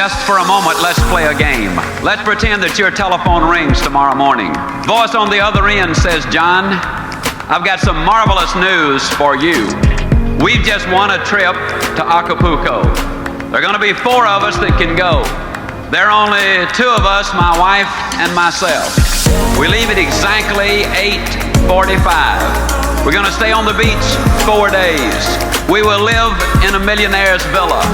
Just for a moment, let's play a game. Let's pretend that your telephone rings tomorrow morning. Voice on the other end says, "John, I've got some marvelous news for you. We've just won a trip to Acapulco. There are going to be 4 of us that can go. There are only 2 of us, my wife and myself. We leave at exactly 8:45. We're going to stay on the beach 4 days. We will live in a millionaire's villa.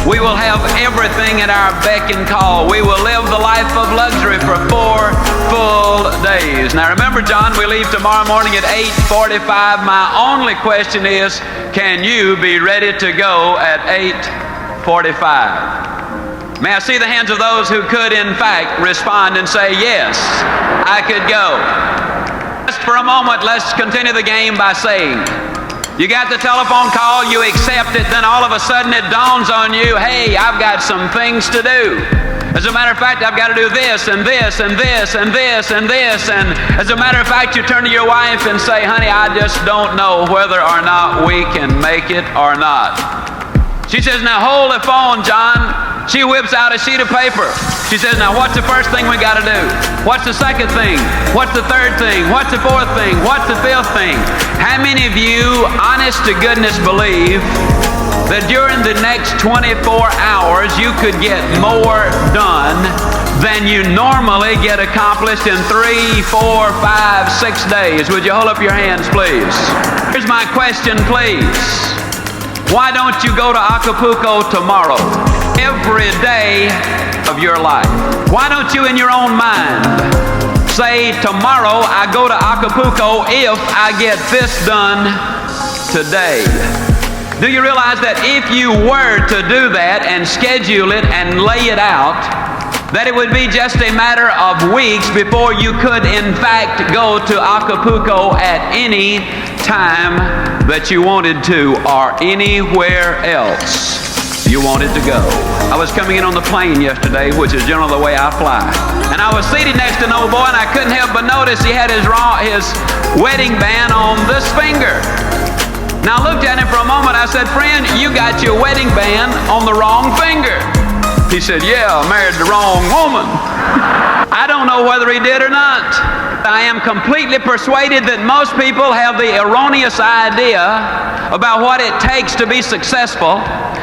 We will have everything at our beck and call. We will live the life of luxury for 4 full days." Now remember, John, we leave tomorrow morning at 8:45. My only question is, can you be ready to go at 8:45? May I see the hands of those who could, in fact, respond and say, "Yes, I could go." Just for a moment, let's continue the game by saying, you got the telephone call, you accept it, then all of a sudden it dawns on you, hey, I've got some things to do. As a matter of fact, I've got to do this and this and this and this and this. And as a matter of fact, you turn to your wife and say, "Honey, I just don't know whether or not we can make it or not." She says, "Now hold the phone, John." She whips out a sheet of paper. She says, "Now what's the first thing we got to do? What's the second thing? What's the third thing? What's the fourth thing? What's the fifth thing?" How many of you, honest to goodness, believe that during the next 24 hours you could get more done than you normally get accomplished in 3, 4, 5, 6 days? Would you hold up your hands, please? Here's my question, please. Why don't you go to Acapulco tomorrow? Every day of your life. Why don't you, in your own mind, say, "Tomorrow I go to Acapulco if I get this done today"? Do you realize that if you were to do that and schedule it and lay it out, that it would be just a matter of weeks before you could in fact go to Acapulco at any time that you wanted to, or anywhere else you wanted to go? I was coming in on the plane yesterday, which is generally the way I fly, and I was seated next to an old boy, and I couldn't help but notice he had his wedding band on this finger. Now I looked at him for a moment. I said, "Friend, you got your wedding band on the wrong finger." He said, "Yeah, I married the wrong woman." I don't know whether he did or not. I am completely persuaded that most people have the erroneous idea about what it takes to be successful,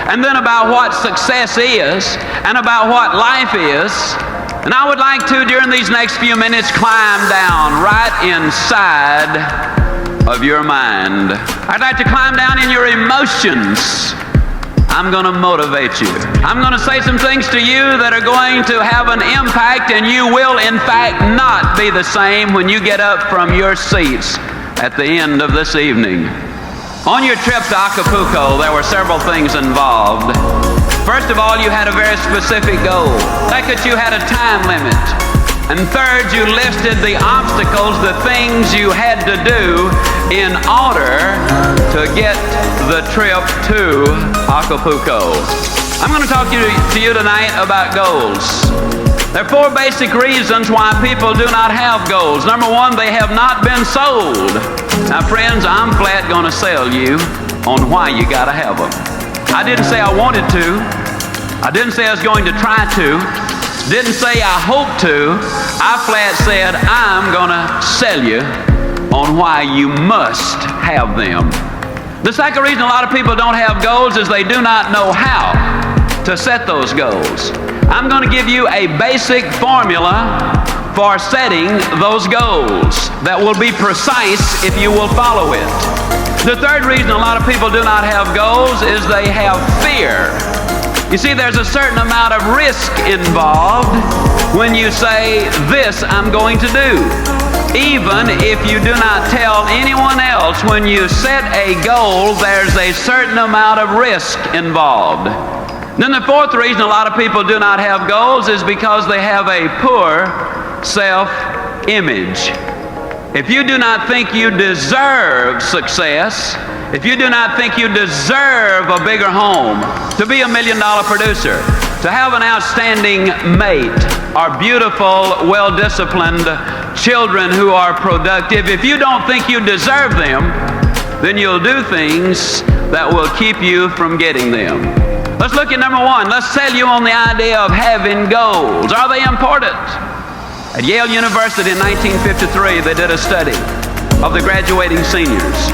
and then about what success is, and about what life is. And I would like to, during these next few minutes, climb down right inside of your mind. I'd like to climb down in your emotions. I'm going to motivate you. I'm going to say some things to you that are going to have an impact, and you will in fact not be the same when you get up from your seats at the end of this evening. On your trip to Acapulco, there were several things involved. First of all, you had a very specific goal. Second, you had a time limit. And third, you listed the obstacles, the things you had to do in order to get the trip to Acapulco. I'm going to talk to you tonight about goals. There are 4 basic reasons why people do not have goals. Number 1, they have not been sold. Now friends, I'm flat going to sell you on why you got to have them. I didn't say I wanted to. I didn't say I was going to try to. Didn't say I hope to. I flat said I'm going to sell you on why you must have them. The second reason a lot of people don't have goals is they do not know how to set those goals. I'm going to give you a basic formula for setting those goals that will be precise if you will follow it. The third reason a lot of people do not have goals is they have fear. You see, there's a certain amount of risk involved when you say, "This I'm going to do." Even if you do not tell anyone else, when you set a goal, there's a certain amount of risk involved. Then the fourth reason a lot of people do not have goals is because they have a poor self-image. If you do not think you deserve success, if you do not think you deserve a bigger home, to be $1 million producer, to have an outstanding mate, or beautiful, well-disciplined children who are productive, if you don't think you deserve them, then you'll do things that will keep you from getting them. Let's look at number one. Let's sell you on the idea of having goals. Are they important? At Yale University in 1953, they did a study of the graduating seniors.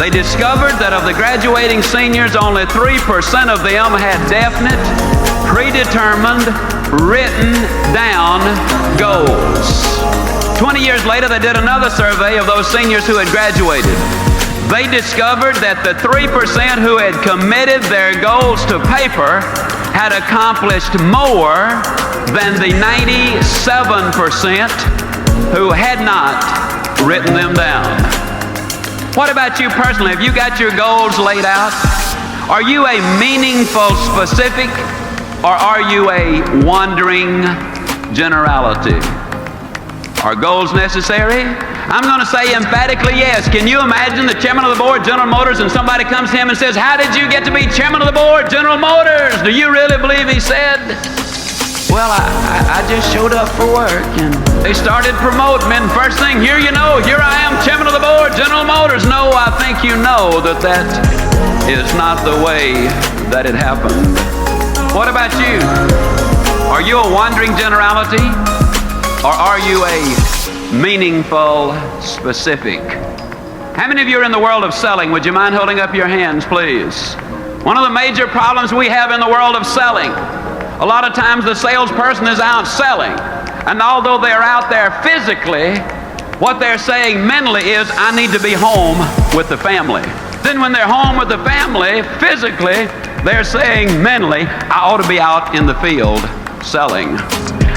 They discovered that of the graduating seniors, only 3% of them had definite, predetermined, written down goals. 20 years later, they did another survey of those seniors who had graduated. They discovered that the 3% who had committed their goals to paper had accomplished more than the 97% who had not written them down. What about you personally? Have you got your goals laid out? Are you a meaningful specific, or are you a wandering generality? Are goals necessary? I'm going to say emphatically yes. Can you imagine the chairman of the board, General Motors, and somebody comes to him and says, "How did you get to be chairman of the board, General Motors?" Do you really believe he said, "Well, I just showed up for work and they started promoting me, and first thing, here I am, chairman of the board, General Motors"? No, I think you know that is not the way that it happened. What about you? Are you a wandering generality, or are you a meaningful specific? How many of you are in the world of selling? Would you mind holding up your hands, please? One of the major problems we have in the world of selling, a lot of times the salesperson is out selling, and although they're out there physically, what they're saying mentally is, "I need to be home with the family." Then when they're home with the family, physically, they're saying mentally, "I ought to be out in the field selling."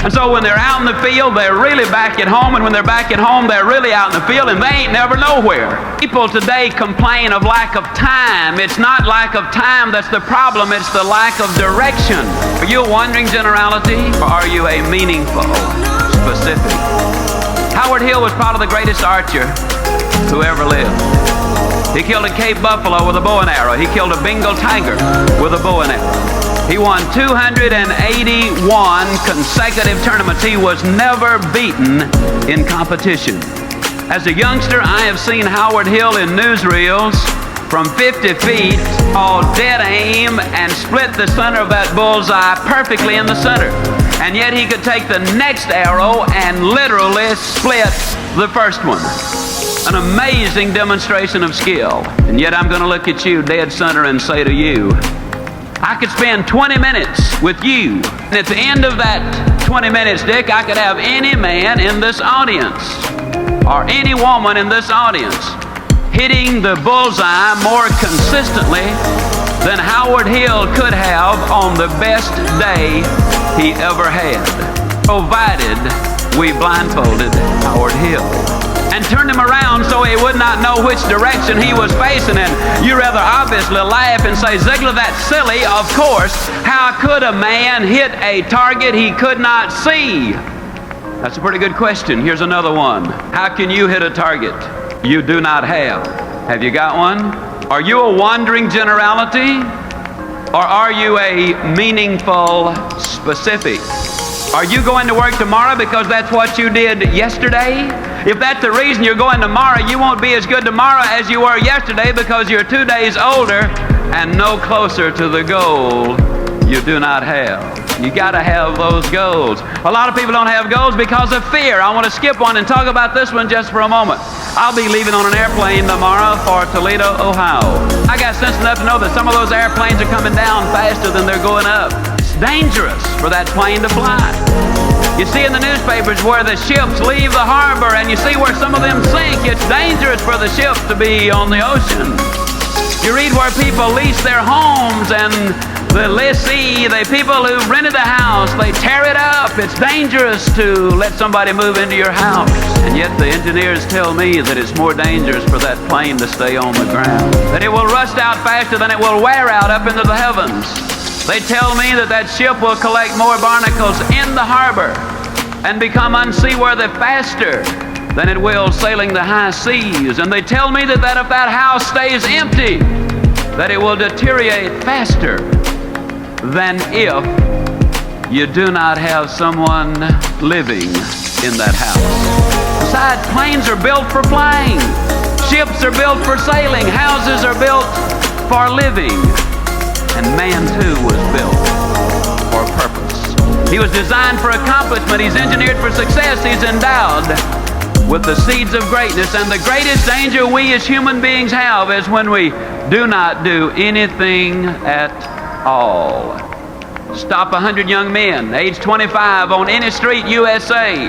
And so when they're out in the field, they're really back at home, and when they're back at home, they're really out in the field, and they ain't never nowhere. People today complain of lack of time. It's not lack of time that's the problem, it's the lack of direction. Are you a wandering generality, or are you a meaningful specific? Howard Hill was probably the greatest archer who ever lived. He killed a Cape buffalo with a bow and arrow. He killed a Bengal tiger with a bow and arrow. He won 281 consecutive tournaments. He was never beaten in competition. As a youngster, I have seen Howard Hill in newsreels from 50 feet, all dead aim, and split the center of that bullseye perfectly in the center. And yet he could take the next arrow and literally split the first one. An amazing demonstration of skill. And yet I'm going to look at you, dead center, and say to you, I could spend 20 minutes with you. And at the end of that 20 minutes, Dick, I could have any man in this audience or any woman in this audience hitting the bullseye more consistently than Howard Hill could have on the best day he ever had, provided we blindfolded Howard Hill and turned him around so he would not know which direction he was facing. And you rather obviously laugh and say, "Ziglar, that's silly. Of course. How could a man hit a target he could not see?" That's a pretty good question. Here's another one. How can you hit a target you do not have? Have you got one? Are you a wandering generality, or are you a meaningful specific? Are you going to work tomorrow because that's what you did yesterday? If that's the reason you're going tomorrow, you won't be as good tomorrow as you were yesterday, because you're 2 days older and no closer to the goal you do not have. You got to have those goals. A lot of people don't have goals because of fear. I want to skip one and talk about this one just for a moment. I'll be leaving on an airplane tomorrow for Toledo, Ohio. I got sense enough to know that some of those airplanes are coming down faster than they're going up. It's dangerous for that plane to fly. You see in the newspapers where the ships leave the harbor, and you see where some of them sink. It's dangerous for the ships to be on the ocean. You read where people lease their homes, and the lessee, the people who rented the house, they tear it up. It's dangerous to let somebody move into your house. And yet the engineers tell me that it's more dangerous for that plane to stay on the ground, that it will rust out faster than it will wear out up into the heavens. They tell me that that ship will collect more barnacles in the harbor and become unseaworthy faster than it will sailing the high seas. And they tell me that if that house stays empty, that it will deteriorate faster than if you do not have someone living in that house. Besides, planes are built for flying. Ships are built for sailing. Houses are built for living. And man too was built for a purpose. He was designed for accomplishment. He's engineered for success. He's endowed with the seeds of greatness. And the greatest danger we as human beings have is when we do not do anything at all. Stop 100 young men, age 25, on any street, USA.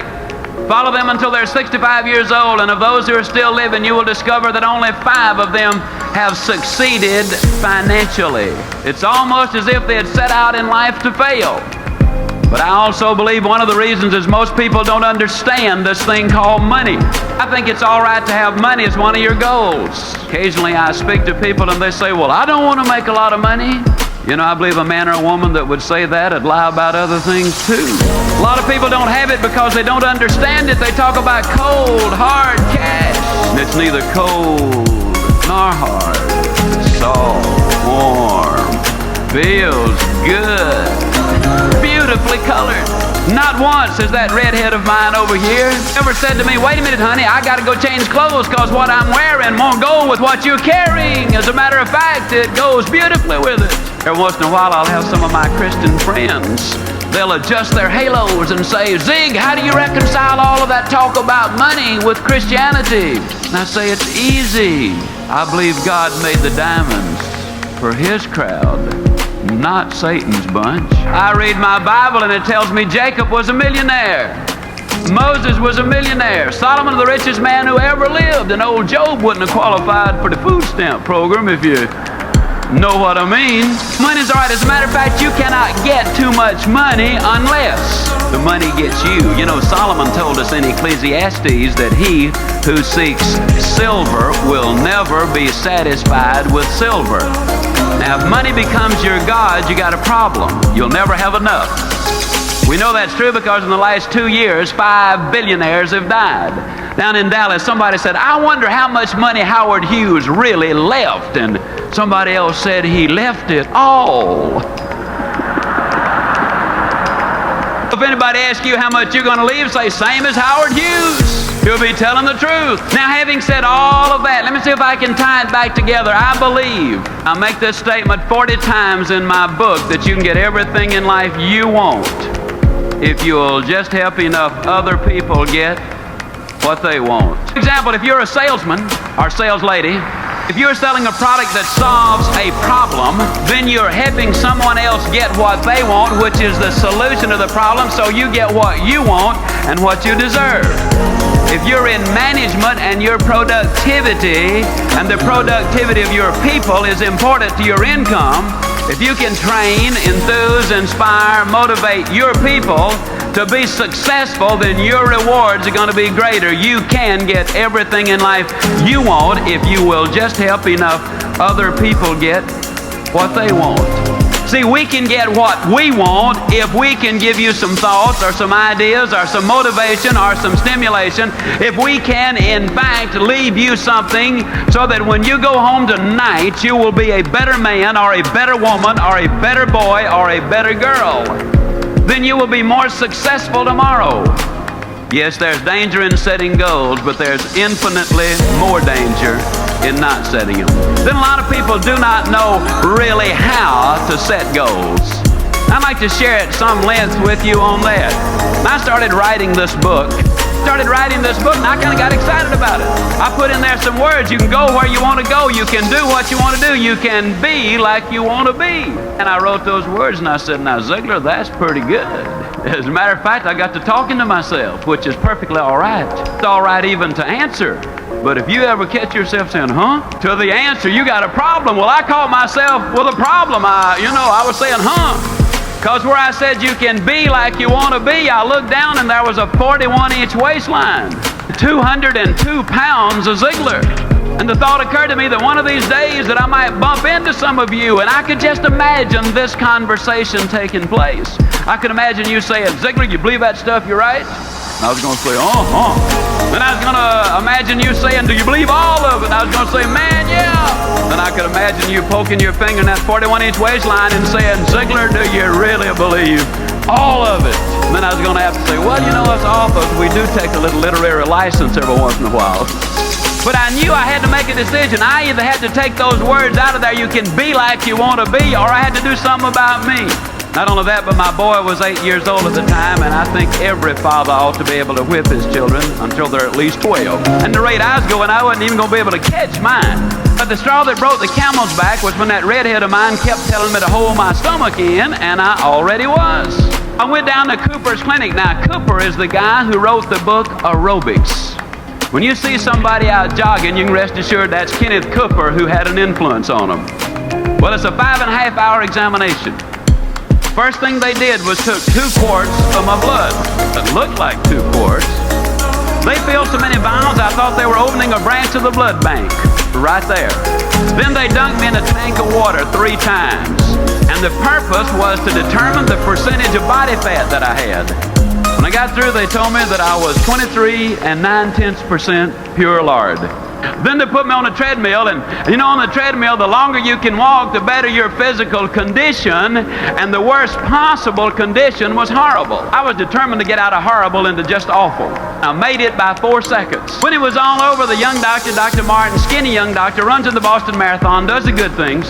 Follow them until they're 65 years old, and of those who are still living, you will discover that only 5 of them have succeeded financially. It's almost as if they had set out in life to fail. But I also believe one of the reasons is most people don't understand this thing called money. I think it's all right to have money as one of your goals. Occasionally I speak to people and they say, well, I don't want to make a lot of money. You know, I believe a man or a woman that would say that would lie about other things too. A lot of people don't have it because they don't understand it. They talk about cold, hard cash. And it's neither cold nor hard. Soft, warm, feels good, beautifully colored. Not once has that redhead of mine over here ever said to me, wait a minute, honey, I got to go change clothes because what I'm wearing won't go with what you're carrying. As a matter of fact, it goes beautifully with it. Every once in a while, I'll have some of my Christian friends. They'll adjust their halos and say, Zig, how do you reconcile all of that talk about money with Christianity? And I say, it's easy. I believe God made the diamonds for His crowd, not Satan's bunch. I read my Bible and it tells me Jacob was a millionaire. Moses was a millionaire. Solomon, the richest man who ever lived. And old Job wouldn't have qualified for the food stamp program, if you know what I mean. Money's all right. As a matter of fact, you cannot get too much money unless the money gets you. You know, Solomon told us in Ecclesiastes that he who seeks silver will never be satisfied with silver. Now, if money becomes your God, you got a problem. You'll never have enough. We know that's true because in the last 2 years, 5 billionaires have died. Down in Dallas, somebody said, I wonder how much money Howard Hughes really left. And somebody else said he left it all. If anybody asks you how much you're going to leave, say, same as Howard Hughes. He'll be telling the truth. Now, having said all of that, let me see if I can tie it back together. I believe, I make this statement 40 times in my book, that you can get everything in life you want if you'll just help enough other people get what they want. For example, if you're a salesman or sales lady, if you're selling a product that solves a problem, then you're helping someone else get what they want, which is the solution to the problem, so you get what you want and what you deserve. If you're in management and your productivity and the productivity of your people is important to your income, if you can train, enthuse, inspire, motivate your people to be successful, then your rewards are going to be greater. You can get everything in life you want if you will just help enough other people get what they want. See, we can get what we want if we can give you some thoughts or some ideas or some motivation or some stimulation. If we can, in fact, leave you something so that when you go home tonight, you will be a better man or a better woman or a better boy or a better girl. Then you will be more successful tomorrow. Yes, there's danger in setting goals, but there's infinitely more danger in not setting them. Then a lot of people do not know really how to set goals. I'd like to share at some length with you on that. I started writing this book. And I kind of got excited about it. I put in there some words. You can go where you want to go. You can do what you want to do. You can be like you want to be. And I wrote those words and I said, now Ziglar, that's pretty good. As a matter of fact, I got to talking to myself, which is perfectly all right. It's all right even to answer. But if you ever catch yourself saying, huh? To the answer, you got a problem. Well, I caught myself with a problem. I was saying, huh? Because where I said you can be like you want to be, I looked down and there was a 41-inch waistline, 202 pounds of Ziglar. And the thought occurred to me that one of these days that I might bump into some of you, and I could just imagine this conversation taking place. I could imagine you saying, Ziglar, you believe that stuff you write? And I was going to say, Then I was going to imagine you saying, do you believe all of it? And I was going to say, man, yeah. Then I could imagine you poking your finger in that 41-inch waistline and saying, Ziglar, do you really believe all of it? And then I was going to have to say, well, you know, us authors, we do take a little literary license every once in a while. But I knew I had to make a decision. I either had to take those words out of there, you can be like you want to be, or I had to do something about me. Not only that, but my boy was 8 years old at the time, and I think every father ought to be able to whip his children until they're at least 12. And the rate I was going, I wasn't even going to be able to catch mine. But the straw that broke the camel's back was when that redhead of mine kept telling me to hold my stomach in, and I already was. I went down to Cooper's clinic. Now, Cooper is the guy who wrote the book Aerobics. When you see somebody out jogging, you can rest assured that's Kenneth Cooper who had an influence on them. Well, it's a 5.5-hour examination. First thing they did was took 2 quarts of my blood. It looked like 2 quarts. They filled so many vials, I thought they were opening a branch of the blood bank right there. Then they dunked me in a tank of water 3 times. And the purpose was to determine the percentage of body fat that I had. When I got through, they told me that I was 23 9/10% pure lard. Then they put me on a treadmill, and you know, on the treadmill, the longer you can walk, the better your physical condition, and the worst possible condition was horrible. I was determined to get out of horrible into just awful. I made it by 4 seconds. When it was all over, the young doctor, Dr. Martin, skinny young doctor, runs in the Boston Marathon, does the good things,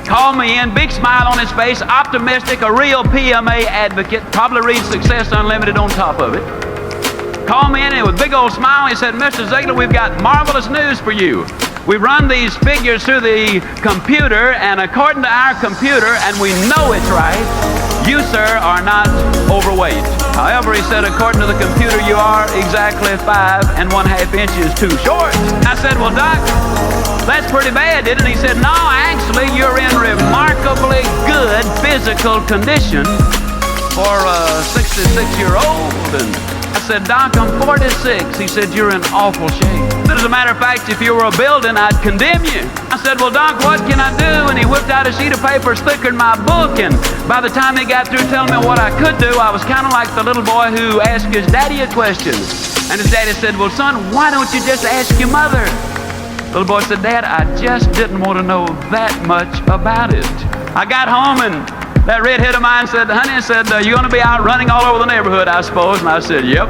called me in, big smile on his face, optimistic, a real PMA advocate, probably reads Success Unlimited on top of it. Called me in and with a big old smile, he said, Mr. Ziglar, we've got marvelous news for you. We run these figures through the computer, and according to our computer, and we know it's right, you, sir, are not overweight. However, he said, according to the computer, you are exactly 5 1/2 inches too short. I said, well, Doc, that's pretty bad, didn't it? He said, no, actually, you're in remarkably good physical condition for a 66-year-old. And I said, Doc, I'm 46. He said, you're in awful shape. As a matter of fact, if you were a building, I'd condemn you. I said, well, Doc, what can I do? And he whipped out a sheet of paper thicker than my book, and by the time he got through telling me what I could do, I was kind of like the little boy who asked his daddy a question. And his daddy said, well, son, why don't you just ask your mother? The little boy said, Dad, I just didn't want to know that much about it. I got home, and that redhead of mine said, honey, you're going to be out running all over the neighborhood, I suppose. And I said, yep.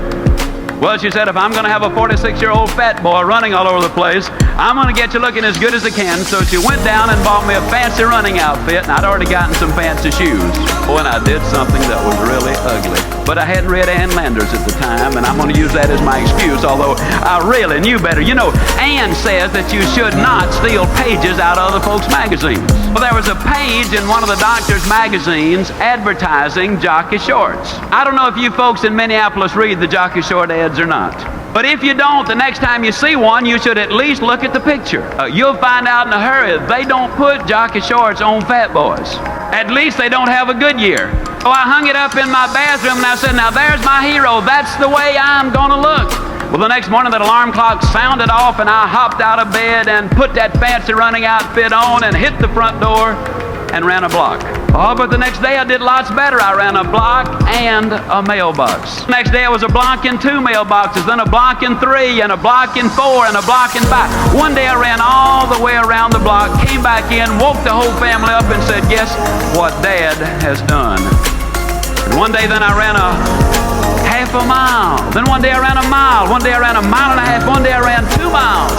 Well, she said, if I'm going to have a 46-year-old fat boy running all over the place, I'm going to get you looking as good as I can. So she went down and bought me a fancy running outfit, and I'd already gotten some fancy shoes. Oh, and I did something that was really ugly. But I hadn't read Ann Landers at the time, and I'm going to use that as my excuse, although I really knew better. You know, Ann says that you should not steal pages out of other folks' magazines. Well, there was a page in one of the doctor's magazines advertising jockey shorts. I don't know if you folks in Minneapolis read the jockey short ads or not. But if you don't, the next time you see one, you should at least look at the picture. You'll find out in a hurry they don't put jockey shorts on fat boys. At least they don't have a good year. So I hung it up in my bathroom, and I said, now there's my hero. That's the way I'm going to look. Well, the next morning that alarm clock sounded off, and I hopped out of bed and put that fancy running outfit on and hit the front door and ran a block. Oh, but the next day I did lots better. I ran a block and a mailbox. The next day I was a block and 2 mailboxes, then a block and 3, and a block and 4, and a block and 5. One day I ran all the way around the block, came back in, woke the whole family up, and said, guess what Dad has done? And one day then I ran a half a mile. Then one day I ran a mile. One day I ran a mile and a half. One day I ran 2 miles.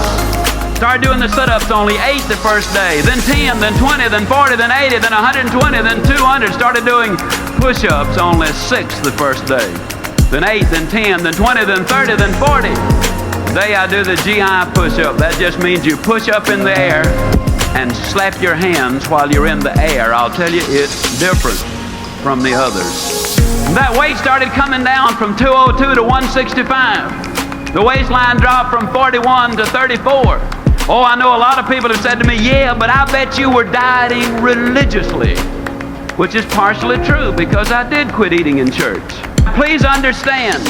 Started doing the sit-ups, only 8 the first day, then 10, then 20, then 40, then 80, then 120, then 200. Started doing push-ups, only 6 the first day, then 8, then 10, then 20, then 30, then 40. Today I do the GI push-up. That just means you push up in the air and slap your hands while you're in the air. I'll tell you, it's different from the others. That weight started coming down from 202 to 165. The waistline dropped from 41 to 34. Oh, I know a lot of people have said to me, yeah, but I bet you were dieting religiously, which is partially true because I did quit eating in church. Please understand,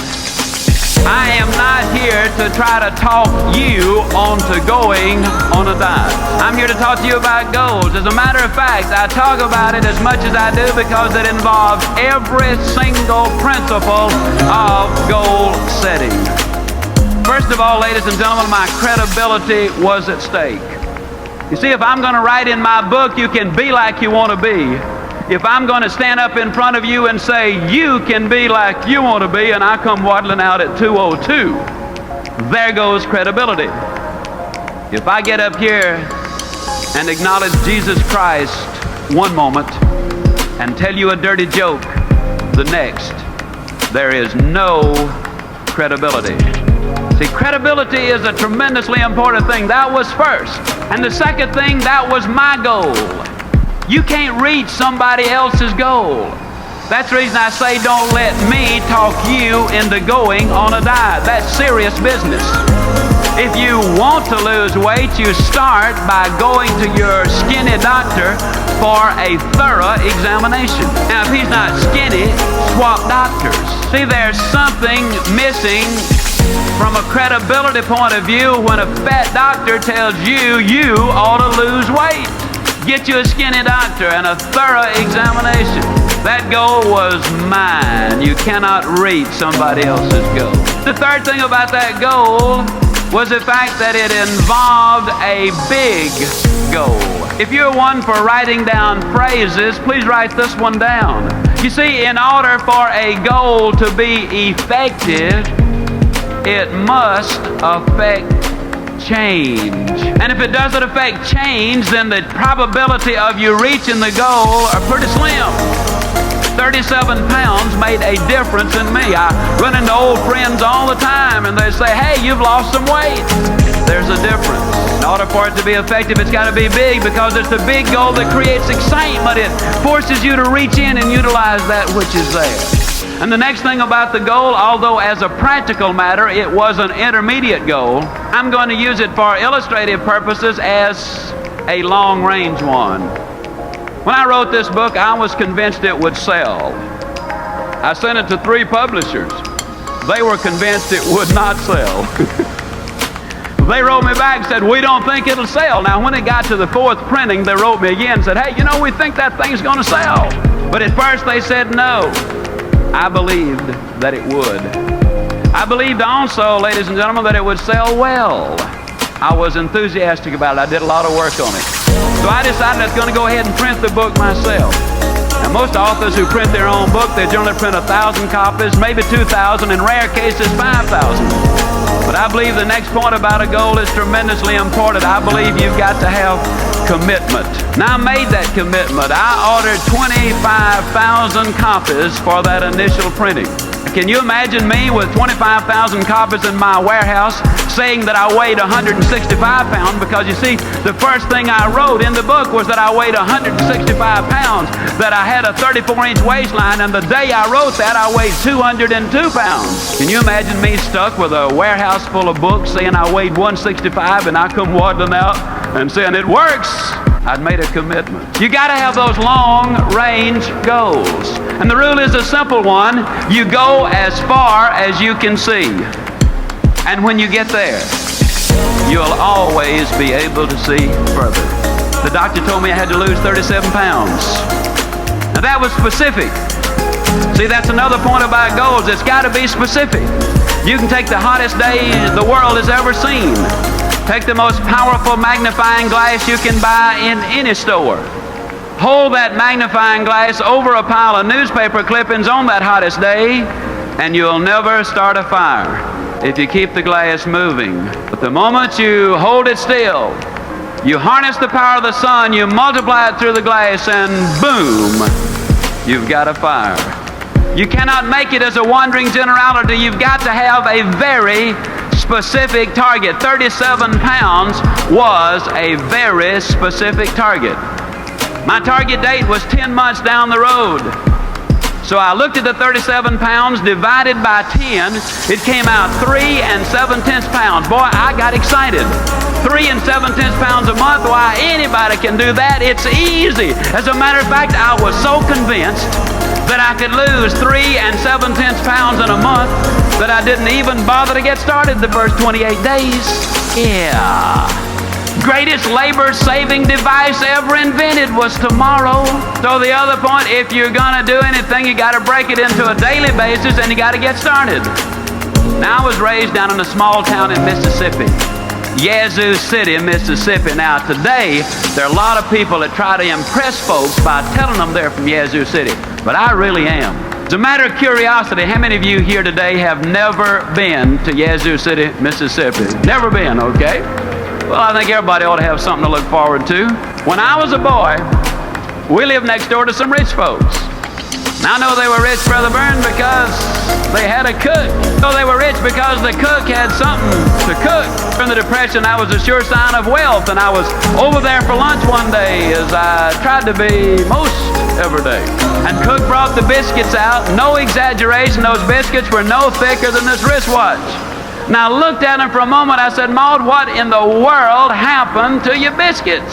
I am not here to try to talk you onto going on a diet. I'm here to talk to you about goals. As a matter of fact, I talk about it as much as I do because it involves every single principle of goal setting. First of all, ladies and gentlemen, my credibility was at stake. You see, if I'm going to write in my book, you can be like you want to be. If I'm going to stand up in front of you and say, you can be like you want to be, and I come waddling out at 202, there goes credibility. If I get up here and acknowledge Jesus Christ one moment and tell you a dirty joke the next, there is no credibility. See, credibility is a tremendously important thing. That was first. And the second thing, that was my goal. You can't reach somebody else's goal. That's the reason I say don't let me talk you into going on a diet. That's serious business. If you want to lose weight, you start by going to your skinny doctor for a thorough examination. Now, if he's not skinny, swap doctors. See, there's something missing from a credibility point of view when a fat doctor tells you you ought to lose weight. Get you a skinny doctor and a thorough examination. That goal was mine. You cannot reach somebody else's goal. The third thing about that goal was the fact that it involved a big goal. If you're one for writing down phrases, please write this one down. You see, in order for a goal to be effective, it must affect change. And if it doesn't affect change, then the probability of you reaching the goal are pretty slim. 37 pounds made a difference in me. I run into old friends all the time and they say, hey, you've lost some weight. There's a difference. In order for it to be effective, it's got to be big, because it's the big goal that creates excitement. It forces you to reach in and utilize that which is there. And the next thing about the goal, although as a practical matter it was an intermediate goal, I'm going to use it for illustrative purposes as a long-range one. When I wrote this book, I was convinced it would sell. I sent it to 3 publishers. They were convinced it would not sell. They wrote me back and said, we don't think it'll sell. Now, when it got to the 4th printing, they wrote me again and said, hey, you know, we think that thing's going to sell. But at first they said no. I believed that it would. I believed also, ladies and gentlemen, that it would sell well. I was enthusiastic about it. I did a lot of work on it. So I decided I was going to go ahead and print the book myself. Now, most authors who print their own book, they generally print 1,000 copies, maybe 2,000, in rare cases 5,000. But I believe the next point about a goal is tremendously important. I believe you've got to have commitment. Now, I made that commitment. I ordered 25,000 copies for that initial printing. Can you imagine me with 25,000 copies in my warehouse saying that I weighed 165 pounds? Because you see, the first thing I wrote in the book was that I weighed 165 pounds, that I had a 34-inch waistline, and the day I wrote that, I weighed 202 pounds. Can you imagine me stuck with a warehouse full of books saying I weighed 165 and I come waddling out and saying it works? I'd made a commitment. You got to have those long-range goals. And the rule is a simple one. You go as far as you can see. And when you get there, you'll always be able to see further. The doctor told me I had to lose 37 pounds. Now that was specific. See, that's another point about goals. It's got to be specific. You can take the hottest day the world has ever seen. Take the most powerful magnifying glass you can buy in any store. Hold that magnifying glass over a pile of newspaper clippings on that hottest day, and you'll never start a fire if you keep the glass moving. But the moment you hold it still, you harness the power of the sun, you multiply it through the glass, and boom, you've got a fire. You cannot make it as a wandering generality. You've got to have a very specific target. 37 pounds was a very specific target. My target date was 10 months down the road. So I looked at the 37 pounds divided by 10. It came out 3 7/10 pounds. Boy, I got excited. 3 7/10 pounds a month. Why, anybody can do that. It's easy. As a matter of fact, I was so convinced that I could lose 3 7/10 pounds in a month that I didn't even bother to get started the first 28 days. Yeah. Greatest labor-saving device ever invented was tomorrow. So the other point, if you're going to do anything, you got to break it into a daily basis, and you got to get started. Now, I was raised down in a small town in Mississippi, Yazoo City, Mississippi. Now, today, there are a lot of people that try to impress folks by telling them they're from Yazoo City, but I really am. As a matter of curiosity, how many of you here today have never been to Yazoo City, Mississippi? Never been, okay? Well, I think everybody ought to have something to look forward to. When I was a boy, we lived next door to some rich folks. Now, I know they were rich, Brother Byrne, because they had a cook. So they were rich because the cook had something to cook. During the Depression, that was a sure sign of wealth, and I was over there for lunch one day, as I tried to be most every day. And Cook brought the biscuits out. No exaggeration, those biscuits were no thicker than this wristwatch. Now, I looked at them for a moment. I said, Maud, what in the world happened to your biscuits?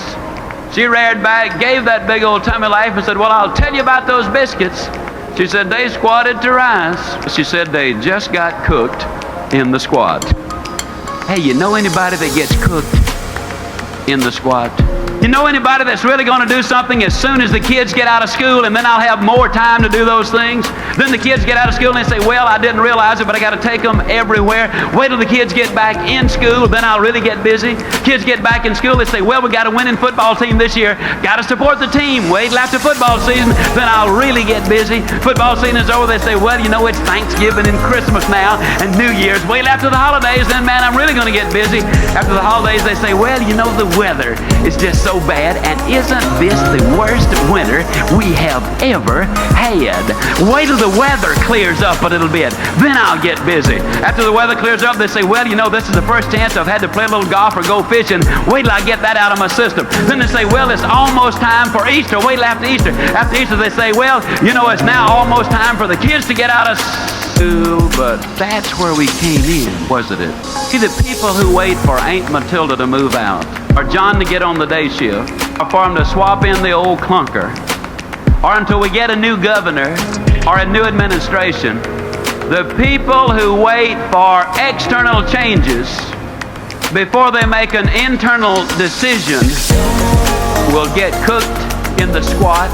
She reared back, gave that big old tummy laugh, and said, well, I'll tell you about those biscuits. She said, they squatted to rise. She said, they just got cooked in the squat. Hey, you know anybody that gets cooked in the squat? You know anybody that's really going to do something as soon as the kids get out of school, and then I'll have more time to do those things? Then the kids get out of school and they say, well, I didn't realize it, but I got to take them everywhere. Wait till the kids get back in school, then I'll really get busy. Kids get back in school, they say, well, we got a winning football team this year. Got to support the team. Wait till after football season, then I'll really get busy. Football season is over, they say, well, you know, it's Thanksgiving and Christmas now and New Year's. Wait till after the holidays, then, man, I'm really going to get busy. After the holidays, they say, well, you know, the weather is just so bad, and isn't this the worst winter we have ever had? Wait till the weather clears up a little bit, then I'll get busy. After the weather clears up, they say, well, you know, this is the first chance I've had to play a little golf or go fishing. Wait till I get that out of my system. Then they say, well, it's almost time for Easter. Wait till after Easter. After Easter, they say, well, you know, it's now almost time for the kids to get out of school. But that's where we came in, wasn't it? See, the people who wait for Aunt Matilda to move out, or John to get on the day shift, or for him to swap in the old clunker, or until we get a new governor or a new administration, the people who wait for external changes before they make an internal decision will get cooked in the squat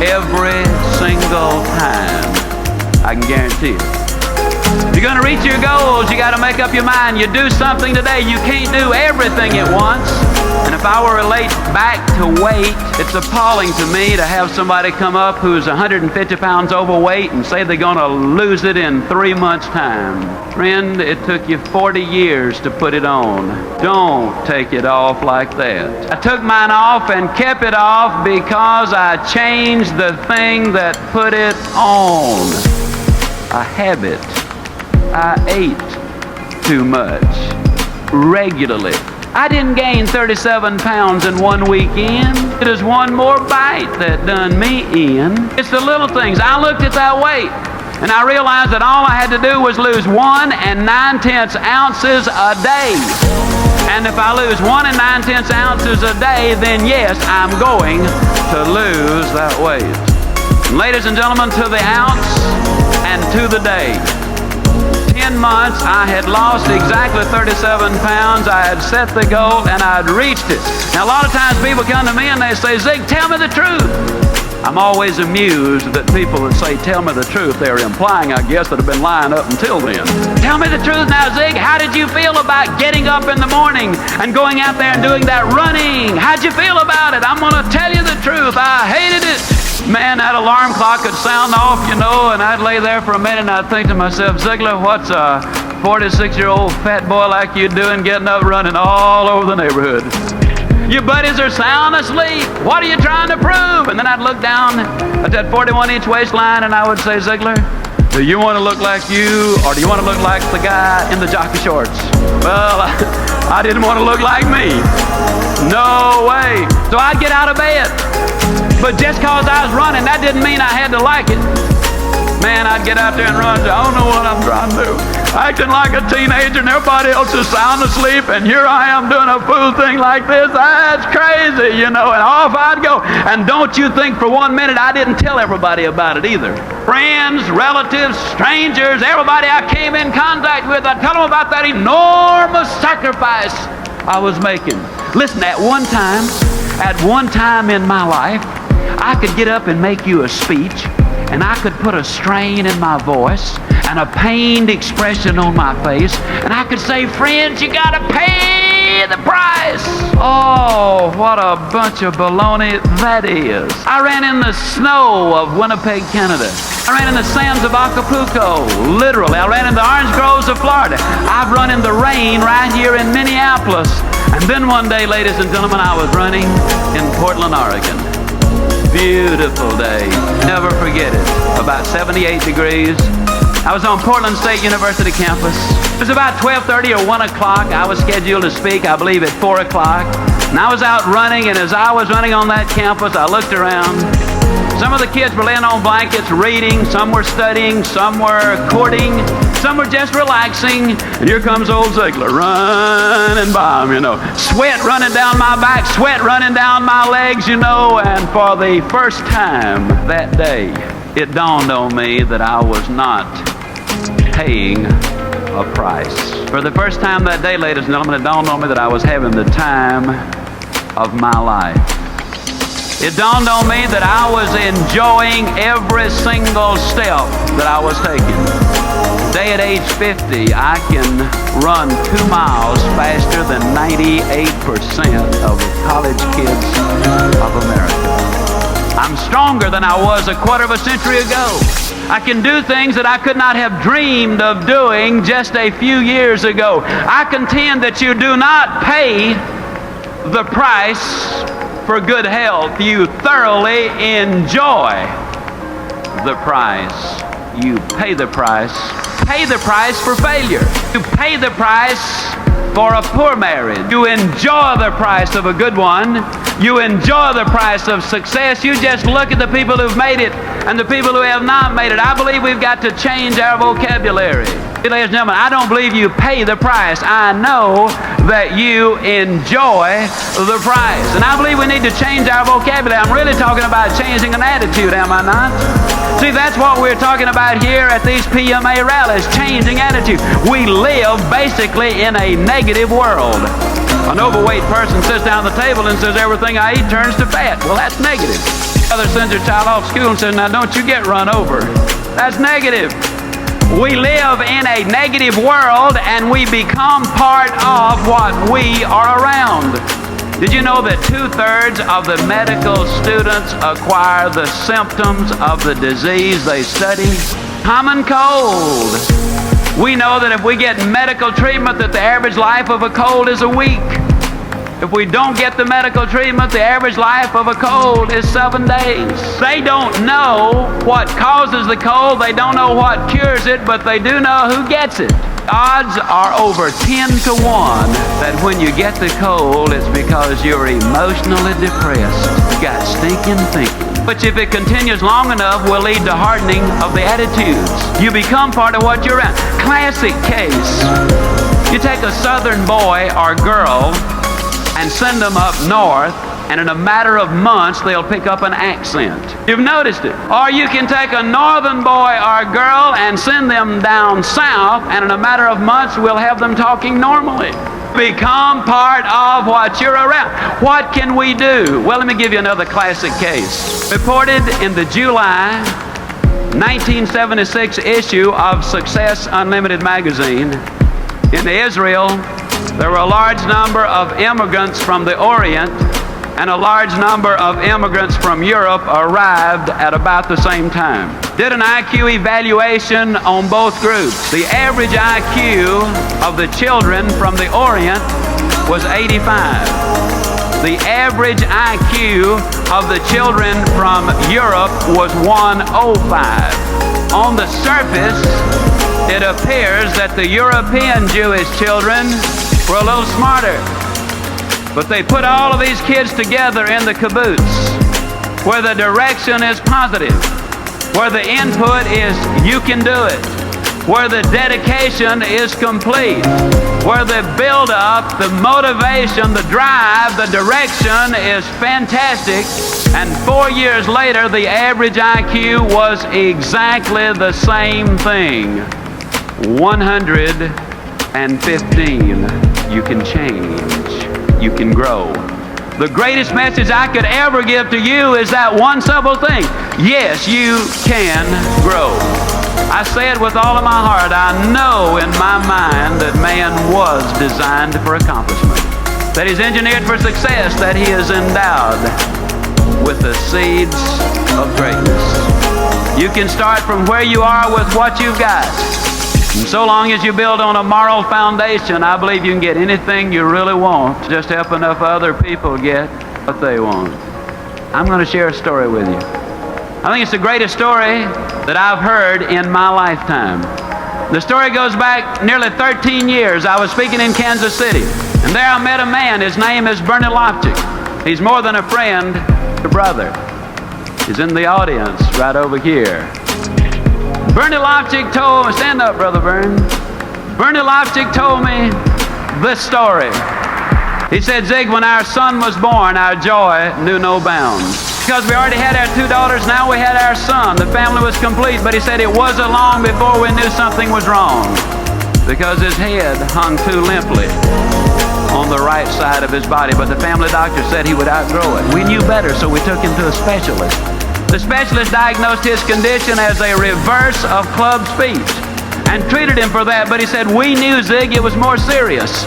every single time. I can guarantee it. If you're going to reach your goals, you got to make up your mind. You do something today. You can't do everything at once. And if I were to relate back to weight, it's appalling to me to have somebody come up who's 150 pounds overweight and say they're going to lose it in 3 months' time. Friend, it took you 40 years to put it on. Don't take it off like that. I took mine off and kept it off because I changed the thing that put it on. A habit. I ate too much regularly. I didn't gain 37 pounds in one weekend. It is one more bite that done me in. It's the little things. I looked at that weight and I realized that all I had to do was lose 1 9/10 ounces a day. And if I lose 1 9/10 ounces a day, then yes, I'm going to lose that weight. Ladies and gentlemen, to the ounce and to the day. 10 months, I had lost exactly 37 pounds. I had set the goal and I'd reached it. Now, a lot of times people come to me and they say, Zig, tell me the truth. I'm always amused that people that say, tell me the truth, they're implying, I guess, that have been lying up until then. Tell me the truth now, Zig. How did you feel about getting up in the morning and going out there and doing that running? How'd you feel about it? I'm going to tell you the truth. I hated it. Man, that alarm clock would sound off, you know, and I'd lay there for a minute and I'd think to myself, Ziglar, what's a 46-year-old fat boy like you doing getting up running all over the neighborhood? Your buddies are sound asleep. What are you trying to prove? And then I'd look down at that 41-inch waistline and I would say, Ziglar, do you want to look like you or do you want to look like the guy in the jockey shorts? Well, I didn't want to look like me. No way. So I'd get out of bed. But just because I was running, that didn't mean I had to like it. Man, I'd get out there and run. I don't know what I'm trying to do. Acting like a teenager and everybody else is sound asleep, and here I am doing a fool thing like this. That's crazy, you know, and off I'd go. And don't you think for 1 minute I didn't tell everybody about it either. Friends, relatives, strangers, everybody I came in contact with, I'd tell them about that enormous sacrifice I was making. Listen, at one time in my life, I could get up and make you a speech, and I could put a strain in my voice and a pained expression on my face, and I could say, friends, you gotta pay the price. Oh, what a bunch of baloney that is. I ran in the snow of Winnipeg, Canada. I ran in the sands of Acapulco, literally. I ran in the orange groves of Florida. I've run in the rain right here in Minneapolis. And then one day, ladies and gentlemen, I was running in Portland, Oregon. Beautiful day. Never forget it. About 78 degrees. I was on Portland State University campus. It was about 12:30 or 1 o'clock. I was scheduled to speak, I believe, at 4 o'clock. And I was out running, and as I was running on that campus, I looked around. Some of the kids were laying on blankets reading, some were studying, some were courting, some were just relaxing. And here comes old Ziglar running by them, Sweat running down my back, sweat running down my legs, And for the first time that day, it dawned on me that I was not paying a price. For the first time that day, ladies and gentlemen, it dawned on me that I was having the time of my life. It dawned on me that I was enjoying every single step that I was taking. Today at age 50, I can run 2 miles faster than 98% of the college kids of America. I'm stronger than I was a quarter of a century ago. I can do things that I could not have dreamed of doing just a few years ago. I contend that you do not pay the price for good health. You thoroughly enjoy the price. You pay the price. Pay the price for failure. You pay the price for a poor marriage. You enjoy the price of a good one. You enjoy the price of success. You just look at the people who've made it and the people who have not made it. I believe we've got to change our vocabulary. Ladies and gentlemen, I don't believe you pay the price. I know that you enjoy the price. And I believe we need to change our vocabulary. I'm really talking about changing an attitude, am I not? See, that's what we're talking about here at these PMA rallies, changing attitude. We live basically in a negative world. An overweight person sits down at the table and says, everything I eat turns to fat. Well, that's negative. Mother sends her child off to school and says, now don't you get run over. That's negative. We live in a negative world and we become part of what we are around. Did you know that 2/3 of the medical students acquire the symptoms of the disease they study? Common cold. We know that if we get medical treatment that the average life of a cold is a week. If we don't get the medical treatment, the average life of a cold is 7 days. They don't know what causes the cold, they don't know what cures it, but they do know who gets it. Odds are over 10 to 1 that when you get the cold, it's because you're emotionally depressed. You got stinking thinking. Which if it continues long enough will lead to hardening of the attitudes. You become part of what you're around. Classic case. You take a southern boy or girl and send them up north, and in a matter of months they'll pick up an accent. You've noticed it. Or you can take a northern boy or girl and send them down south, and in a matter of months we'll have them talking normally. Become part of what you're around. What can we do? Well, let me give you another classic case. Reported in the July 1976 issue of Success Unlimited magazine, in Israel there were a large number of immigrants from the Orient and a large number of immigrants from Europe arrived at about the same time. Did an IQ evaluation on both groups. The average IQ of the children from the Orient was 85. The average IQ of the children from Europe was 105. On the surface, it appears that the European Jewish children were a little smarter. But they put all of these kids together in the kibbutz, where the direction is positive, where the input is you can do it, where the dedication is complete, where the build-up, the motivation, the drive, the direction is fantastic. And 4 years later, the average IQ was exactly the same thing. 115. You can change. You can grow. The greatest message I could ever give to you is that one simple thing. Yes, you can grow. I say it with all of my heart. I know in my mind that man was designed for accomplishment, that he's engineered for success, that he is endowed with the seeds of greatness. You can start from where you are with what you've got. And so long as you build on a moral foundation, I believe you can get anything you really want. Just help enough other people get what they want. I'm going to share a story with you. I think it's the greatest story that I've heard in my lifetime. The story goes back nearly 13 years. I was speaking in Kansas City, and there I met a man. His name is Bernie Lofchick. He's more than a friend, a brother. He's in the audience right over here. Bernie Lofchick told me, stand up, Brother Bern. Bernie Lofchick told me this story. He said, Zig, when our son was born, our joy knew no bounds. Because we already had our 2 daughters, now we had our son. The family was complete, but he said it wasn't long before we knew something was wrong, because his head hung too limply on the right side of his body, but the family doctor said he would outgrow it. We knew better, so we took him to a specialist. The specialist diagnosed his condition as a reverse of club speech and treated him for that, but he said, we knew, Zig, it was more serious.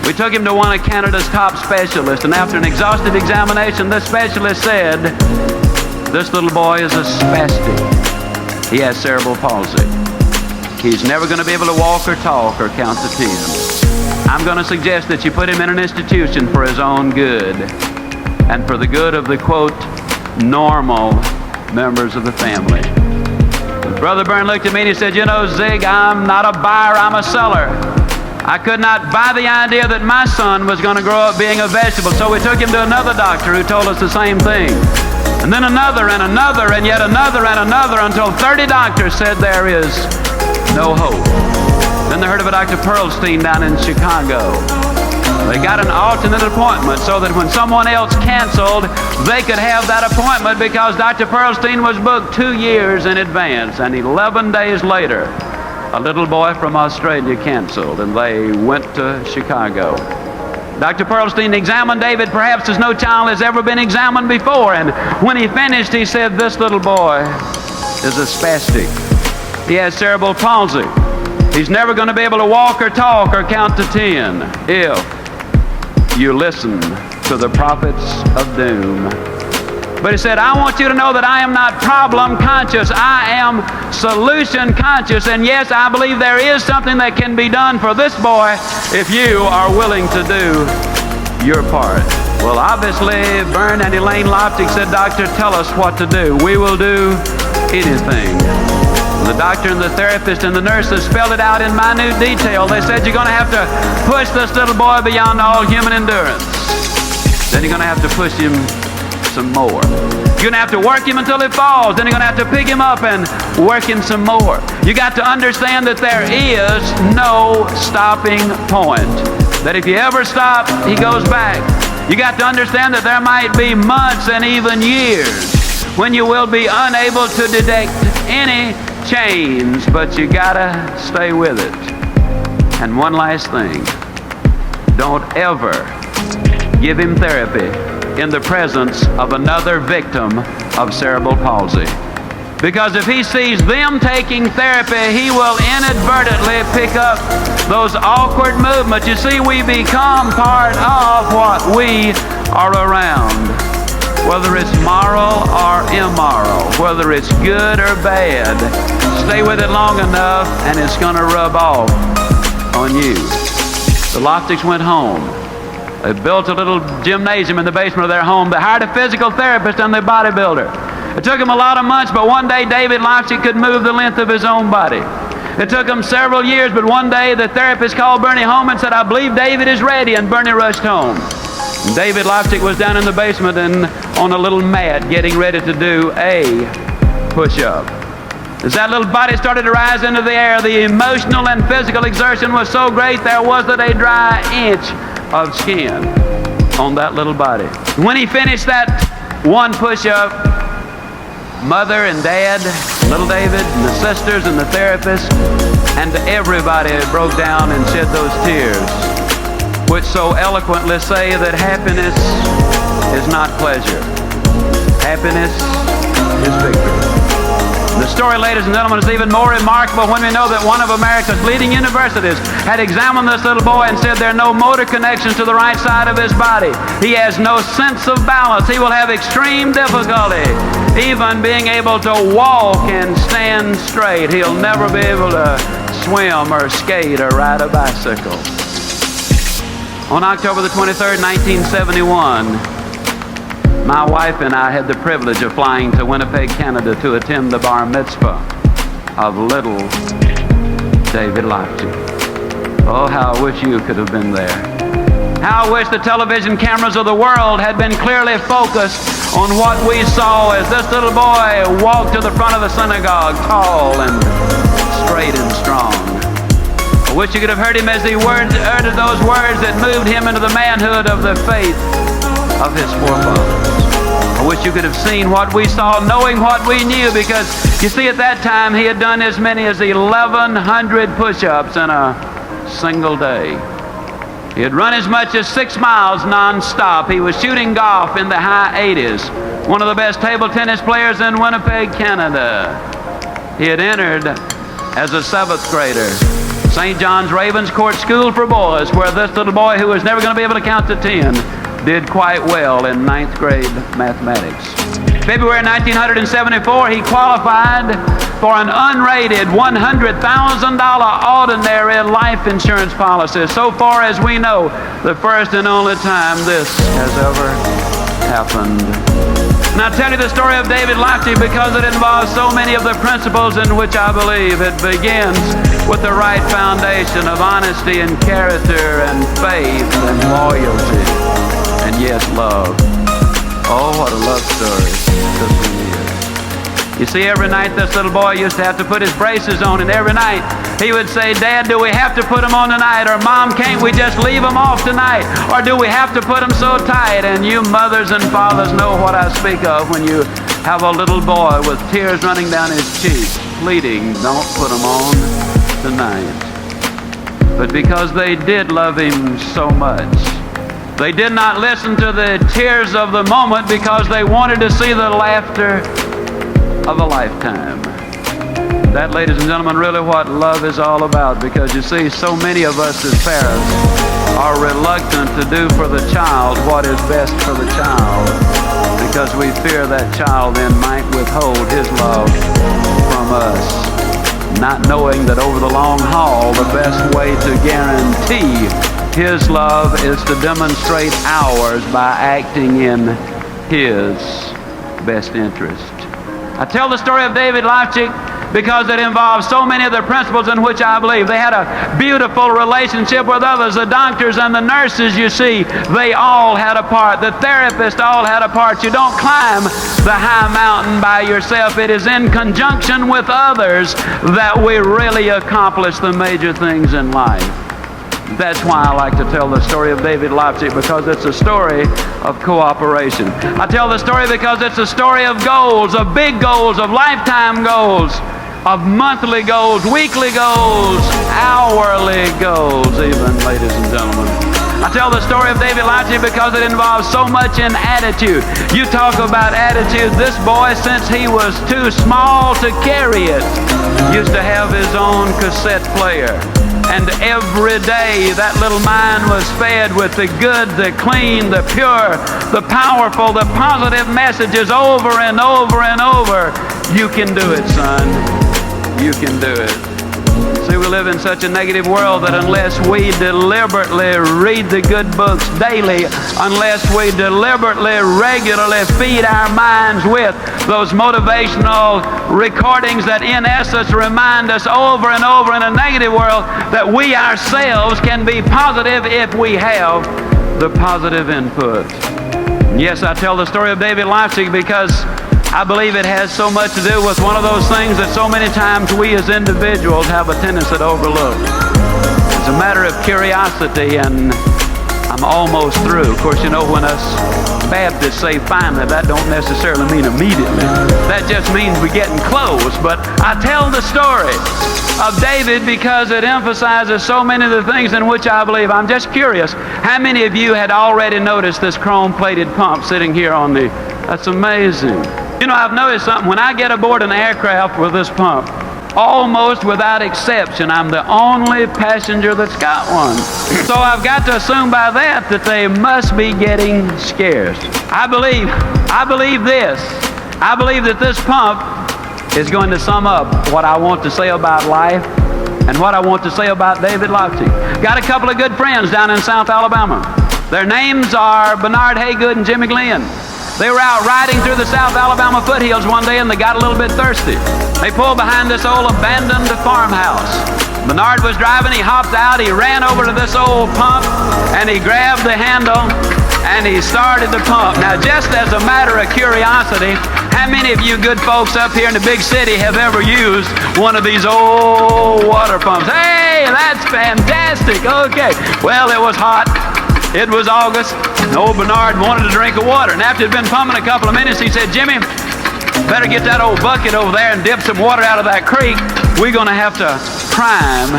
We took him to one of Canada's top specialists, and after an exhaustive examination, the specialist said, this little boy is a spastic. He has cerebral palsy. He's never going to be able to walk or talk or count to 10. I'm going to suggest that you put him in an institution for his own good and for the good of the, quote, normal members of the family. Brother Byrne looked at me and he said, you know, Zig, I'm not a buyer, I'm a seller. I could not buy the idea that my son was going to grow up being a vegetable, so we took him to another doctor who told us the same thing. And then another and another and yet another and another until 30 doctors said there is no hope. Then they heard of a Dr. Pearlstein down in Chicago. They got an alternate appointment so that when someone else canceled, they could have that appointment because Dr. Pearlstein was booked 2 years in advance. And 11 days later, a little boy from Australia canceled, and they went to Chicago. Dr. Pearlstein examined David perhaps as no child has ever been examined before, and when he finished, he said, this little boy is a spastic. He has cerebral palsy. He's never going to be able to walk or talk or count to 10 if you listen to the prophets of doom. But he said, I want you to know that I am not problem conscious. I am solution conscious. And yes, I believe there is something that can be done for this boy if you are willing to do your part. Well, obviously, Bern and Elaine Lofchick said, Doctor, tell us what to do. We will do anything. The doctor and the therapist and the nurses spelled it out in minute detail. They said, you're going to have to push this little boy beyond all human endurance. Then you're going to have to push him some more. You're going to have to work him until he falls. Then you're going to have to pick him up and work him some more. You got to understand that there is no stopping point. That if you ever stop, he goes back. You got to understand that there might be months and even years when you will be unable to detect any change, but you gotta stay with it. And one last thing, don't ever give him therapy in the presence of another victim of cerebral palsy. Because if he sees them taking therapy, he will inadvertently pick up those awkward movements. You see, we become part of what we are around. Whether it's moral or immoral, whether it's good or bad, stay with it long enough and it's going to rub off on you. The Lofticks went home. They built a little gymnasium in the basement of their home. They hired a physical therapist and a bodybuilder. It took them a lot of months, but one day David Lofchick could move the length of his own body. It took him several years, but one day the therapist called Bernie home and said, I believe David is ready, and Bernie rushed home. And David Lofchick was down in the basement and on a little mat getting ready to do a push-up. As that little body started to rise into the air, the emotional and physical exertion was so great there wasn't a dry inch of skin on that little body. When he finished that one push-up, Mother and Dad, little David, and the sisters and the therapist, and everybody broke down and shed those tears, which so eloquently say that happiness is not pleasure. Happiness is victory. The story, ladies and gentlemen, is even more remarkable when we know that one of America's leading universities had examined this little boy and said there are no motor connections to the right side of his body. He has no sense of balance. He will have extreme difficulty even being able to walk and stand straight. He'll never be able to swim or skate or ride a bicycle. On October the 23rd, 1971, my wife and I had the privilege of flying to Winnipeg, Canada to attend the bar mitzvah of little David Leipzig. Oh, how I wish you could have been there. How I wish the television cameras of the world had been clearly focused on what we saw as this little boy walked to the front of the synagogue, tall and straight and strong. I wish you could have heard him as he uttered those words that moved him into the manhood of the faith of his forefathers. I wish you could have seen what we saw, knowing what we knew, because you see, at that time he had done as many as 1,100 push-ups in a single day. He had run as much as 6 miles non-stop. He was shooting golf in the high 80s. One of the best table tennis players in Winnipeg, Canada. He had entered as a 7th grader St. John's Ravens Court School for Boys, where this little boy, who was never going to be able to count to 10, did quite well in 9th grade mathematics. February 1974, he qualified for an unrated $100,000 ordinary life insurance policy. So far as we know, the first and only time this has ever happened. And I tell you the story of David Leipzig because it involves so many of the principles in which I believe. It begins with the right foundation of honesty and character and faith and loyalty and yes, love. Oh, what a love story this one is. You see, every night this little boy used to have to put his braces on, and every night he would say, "Dad, do we have to put them on tonight?" Or, "Mom, can't we just leave them off tonight?" Or, "Do we have to put them so tight?" And you mothers and fathers know what I speak of when you have a little boy with tears running down his cheeks, pleading, "Don't put them on tonight." But because they did love him so much, they did not listen to the tears of the moment because they wanted to see the laughter of a lifetime. That, ladies and gentlemen, really what love is all about, because you see, so many of us as parents are reluctant to do for the child what is best for the child because we fear that child then might withhold his love from us, not knowing that over the long haul, the best way to guarantee his love is to demonstrate ours by acting in his best interest. I tell the story of David Leipzig because it involves so many of the principles in which I believe. They had a beautiful relationship with others. The doctors and the nurses, you see, they all had a part. The therapists all had a part. You don't climb the high mountain by yourself. It is in conjunction with others that we really accomplish the major things in life. That's why I like to tell the story of David Leipzig, because it's a story of cooperation. I tell the story because it's a story of goals, of big goals, of lifetime goals, of monthly goals, weekly goals, hourly goals even, ladies and gentlemen. I tell the story of David Leipzig because it involves so much in attitude. You talk about attitude. This boy, since he was too small to carry it, used to have his own cassette player. And every day that little mind was fed with the good, the clean, the pure, the powerful, the positive messages over and over and over. You can do it, son. You can do it. See, we live in such a negative world that unless we deliberately read the good books daily, unless we deliberately, regularly feed our minds with those motivational recordings that in essence remind us over and over in a negative world that we ourselves can be positive if we have the positive input. Yes, I tell the story of David Leipzig because I believe it has so much to do with one of those things that so many times we as individuals have a tendency to overlook. It's a matter of curiosity, and I'm almost through. Of course, you know, when us Baptists say finally, that don't necessarily mean immediately. That just means we're getting close. But I tell the story of David because it emphasizes so many of the things in which I believe. I'm just curious, how many of you had already noticed this chrome-plated pump sitting here on the... That's amazing. You know, I've noticed something. When I get aboard an aircraft with this pump, almost without exception, I'm the only passenger that's got one. So I've got to assume by that they must be getting scarce. I believe this. I believe that this pump is going to sum up what I want to say about life and what I want to say about David Lofty. Got a couple of good friends down in South Alabama. Their names are Bernard Haygood and Jimmy Glenn. They were out riding through the South Alabama foothills one day and they got a little bit thirsty. They pulled behind this old abandoned farmhouse. Bernard was driving, he hopped out, he ran over to this old pump and he grabbed the handle and he started the pump. Now, just as a matter of curiosity, how many of you good folks up here in the big city have ever used one of these old water pumps? Hey, that's fantastic. Okay. Well, it was hot. It was August. And old Bernard wanted a drink of water. And after he'd been pumping a couple of minutes, he said, Jimmy, better get that old bucket over there and dip some water out of that creek. We're going to have to prime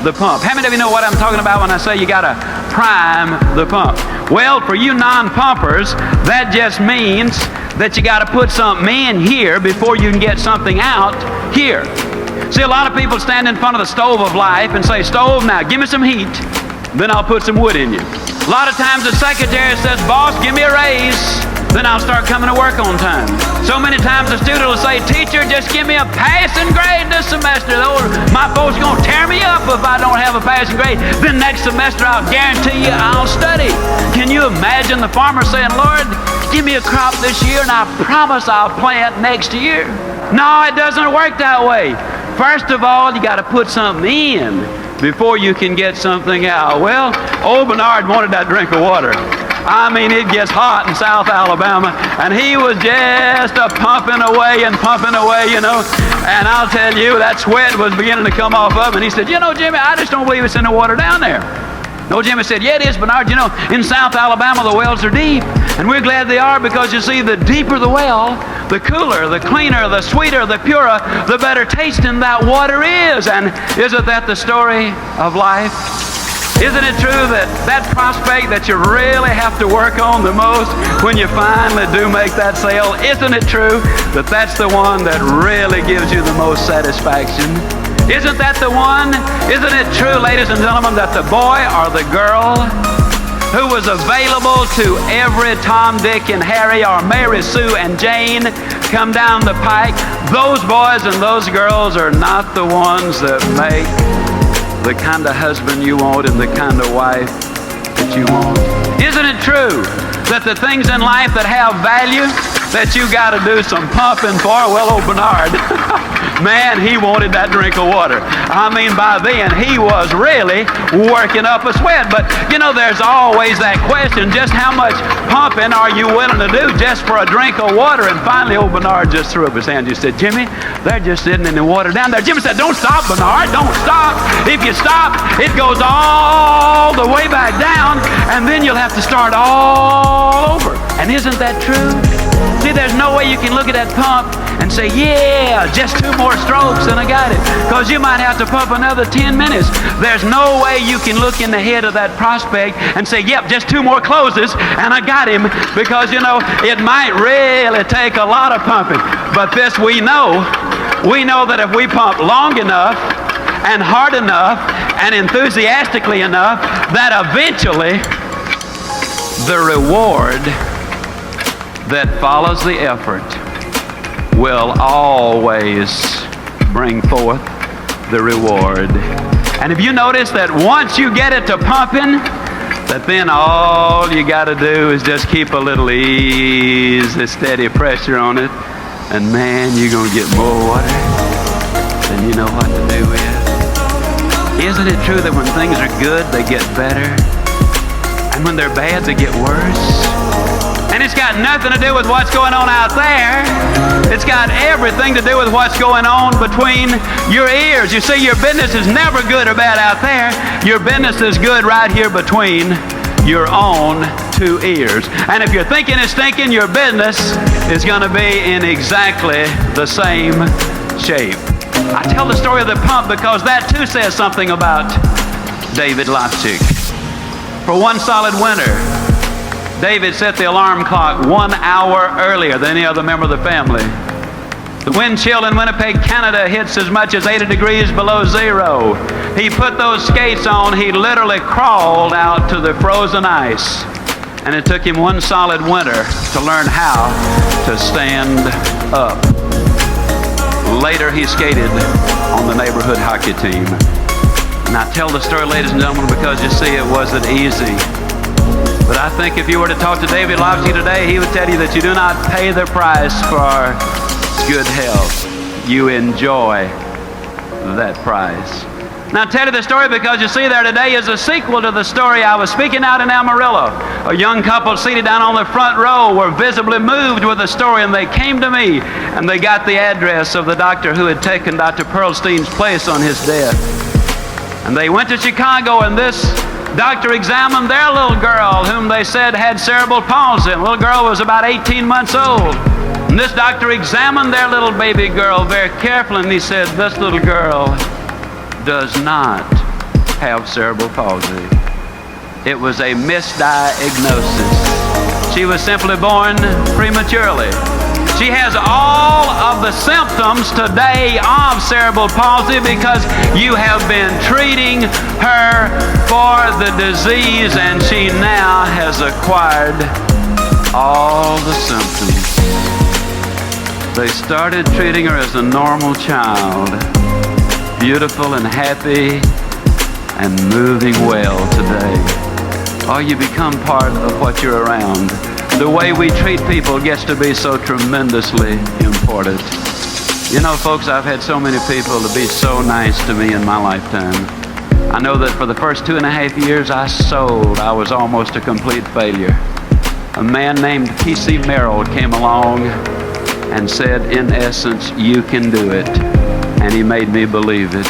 the pump. How many of you know what I'm talking about when I say you got to prime the pump? Well, for you non-pumpers, that just means that you got to put something in here before you can get something out here. See, a lot of people stand in front of the stove of life and say, stove, now give me some heat, then I'll put some wood in you. A lot of times the secretary says, boss, give me a raise, then I'll start coming to work on time. So many times the student will say, teacher, just give me a passing grade this semester. My folks are going to tear me up if I don't have a passing grade. Then next semester I'll guarantee you I'll study. Can you imagine the farmer saying, Lord, give me a crop this year and I promise I'll plant next year? No, it doesn't work that way. First of all, you got to put something in before you can get something out. Well, old Bernard wanted that drink of water. I mean, it gets hot in South Alabama, and he was just pumping away, you know. And I'll tell you, that sweat was beginning to come off of him. And he said, you know, Jimmy, I just don't believe it's in the water down there. No, Jimmy said, yeah, it is, Bernard. You know, in South Alabama, the wells are deep. And we're glad they are because, you see, the deeper the well, the cooler, the cleaner, the sweeter, the purer, the better tasting that water is. And isn't that the story of life? Isn't it true that that prospect that you really have to work on the most when you finally do make that sale, isn't it true that that's the one that really gives you the most satisfaction? Isn't that the one? Isn't it true, ladies and gentlemen, that the boy or the girl who was available to every Tom, Dick, and Harry, or Mary, Sue, and Jane come down the pike, those boys and those girls are not the ones that make the kind of husband you want and the kind of wife that you want? Isn't it true that the things in life that have value that you got to do some pumping for? Well, old Bernard, man, he wanted that drink of water. I mean, by then, he was really working up a sweat. But, you know, there's always that question, just how much pumping are you willing to do just for a drink of water? And finally, old Bernard just threw up his hand and said, Jimmy, they're just sitting in the water down there. Jimmy said, don't stop, Bernard, don't stop. If you stop, it goes all the way back down, and then you'll have to start all over. And isn't that true? See, there's no way you can look at that pump and say, yeah, just 2 more strokes and I got it. Because you might have to pump another 10 minutes. There's no way you can look in the head of that prospect and say, yep, just 2 more closes and I got him. Because, you know, it might really take a lot of pumping. But this we know that if we pump long enough and hard enough and enthusiastically enough, that eventually the reward that follows the effort will always bring forth the reward. And if you notice that once you get it to pumping, that then all you got to do is just keep a little easy, steady pressure on it, and man, you're going to get more water than you know what to do with. Isn't it true that when things are good, they get better, and when they're bad, they get worse? And it's got nothing to do with what's going on out there. It's got everything to do with what's going on between your ears. You see, your business is never good or bad out there. Your business is good right here between your own 2 ears. And if you're thinking it's stinking, your business is going to be in exactly the same shape. I tell the story of the pump because that too says something about David Lofty. For one solid winter, David set the alarm clock 1 hour earlier than any other member of the family. The wind chill in Winnipeg, Canada hits as much as 80 degrees below zero. He put those skates on. He literally crawled out to the frozen ice. And it took him 1 solid winter to learn how to stand up. Later, he skated on the neighborhood hockey team. And I tell the story, ladies and gentlemen, because you see, it wasn't easy. But I think if you were to talk to David Lofsky today, he would tell you that you do not pay the price for good health. You enjoy that price. Now, I tell you the story because you see, there today is a sequel to the story. I was speaking out in Amarillo. A young couple seated down on the front row were visibly moved with the story, and they came to me, and they got the address of the doctor who had taken Dr. Pearlstein's place on his death. And they went to Chicago, and this doctor examined their little girl, whom they said had cerebral palsy. And the little girl was about 18 months old. And this doctor examined their little baby girl very carefully, and he said, this little girl does not have cerebral palsy. It was a misdiagnosis. She was simply born prematurely. She has all of the symptoms today of cerebral palsy because you have been treating her for the disease, and she now has acquired all the symptoms. They started treating her as a normal child, beautiful and happy and moving well today. Oh, you become part of what you're around. The way we treat people gets to be so tremendously important. You know, folks, I've had so many people to be so nice to me in my lifetime. I know that for the first 2.5 years I was almost a complete failure. A man named P.C. Merrill came along and said, in essence, you can do it. And he made me believe it.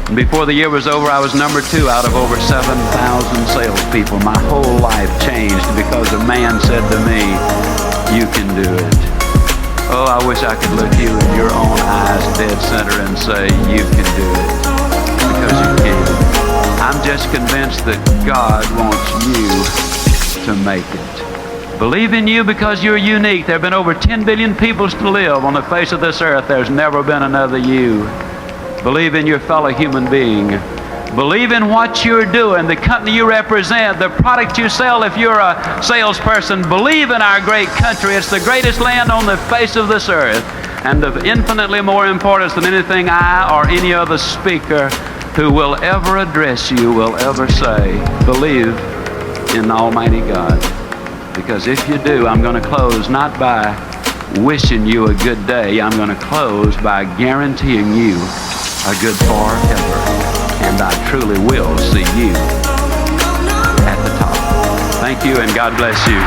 And before the year was over, I was number 2 out of over 7,000 salespeople. My whole life changed because a man said to me, you can do it. Oh, I wish I could look you in your own eyes dead center and say, you can do it. Because you can. I'm just convinced that God wants you to make it. Believe in you because you're unique. There have been over 10 billion people to live on the face of this earth. There's never been another you. Believe in your fellow human being. Believe in what you're doing, the company you represent, the product you sell if you're a salesperson. Believe in our great country. It's the greatest land on the face of this earth, and of infinitely more importance than anything I or any other speaker who will ever address you will ever say. Believe in Almighty God. Because if you do, I'm going to close not by wishing you a good day. I'm going to close by guaranteeing you a good forever. And I truly will see you at the top. Thank you, and God bless you.